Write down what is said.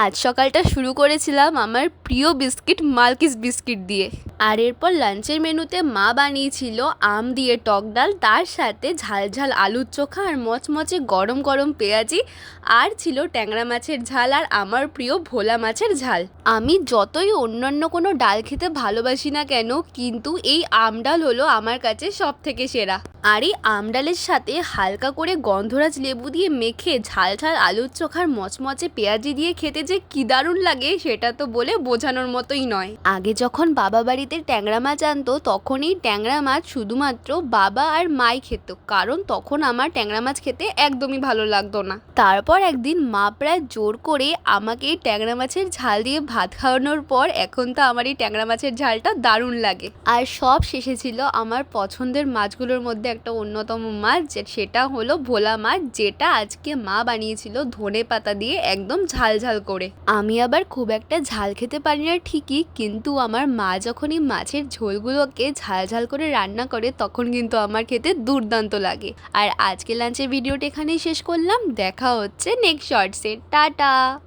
আজ সকালটা শুরু করেছিলাম আমার প্রিয় বিস্কিট মালকিস বিস্কিট দিয়ে। আর এরপর লাঞ্চের মেনুতে মা বানিয়েছিল আম দিয়ে টক ডাল, তার সাথে ঝাল ঝাল আলুর চোখা আর মচমচে গরম গরম পেঁয়াজি, আর ছিল ট্যাংরা মাছের ঝাল আর আমার প্রিয় ভোলা মাছের ঝাল। আমি যতই অন্যান্য কোনো ডাল খেতে ভালোবাসি না কেন, কিন্তু এই আম ডাল হলো আমার কাছে সব থেকে সেরা। আর এই আম ডালের সাথে হালকা করে গন্ধরাজ লেবু দিয়ে মেখে ঝাল ঝাল আলুর চোখার মচমচে পেঁয়াজি দিয়ে খেতে যে কি দারুণ লাগে সেটা তো বলে বোঝানোর মতোই নয়। আগে যখন বাবা বাড়িতে ট্যাংরা মাছ আনতো, তখন এই ট্যাংরা মাছ শুধুমাত্র বাবা আর মাই খেত, কারণ তখন আমার ট্যাংরা মাছ খেতে একদমই ভালো লাগতো না। তারপর একদিন মা প্রায় জোর করে আমাকে এই ট্যাংরা মাছের ঝাল দিয়ে ভাত খাওয়ানোর পর এখন তো আমার এই ট্যাংরা মাছের ঝালটা দারুণ লাগে। আর সব শেষে ছিল আমার পছন্দের মাছগুলোর মধ্যে একটা অন্যতম মাছ, সেটা হলো ভোলা মাছ, যেটা আজকে মা বানিয়েছিল ধনেপাতা দিয়ে একদম ঝাল ঝাল করে। আমি আবার খুব একটা ঝাল খেতে পারি না ঠিকই, কিন্তু আমার মা যখন এই মাছের ঝোলগুলোকে ঝাল ঝাল করে রান্না করে তখন কিন্তু আমার খেতে দুর্দান্ত লাগে। আর আজকে লাঞ্চের ভিডিওটা এখানেই শেষ করলাম, দেখা হচ্ছে নেক্সট শর্টসে। টাটা।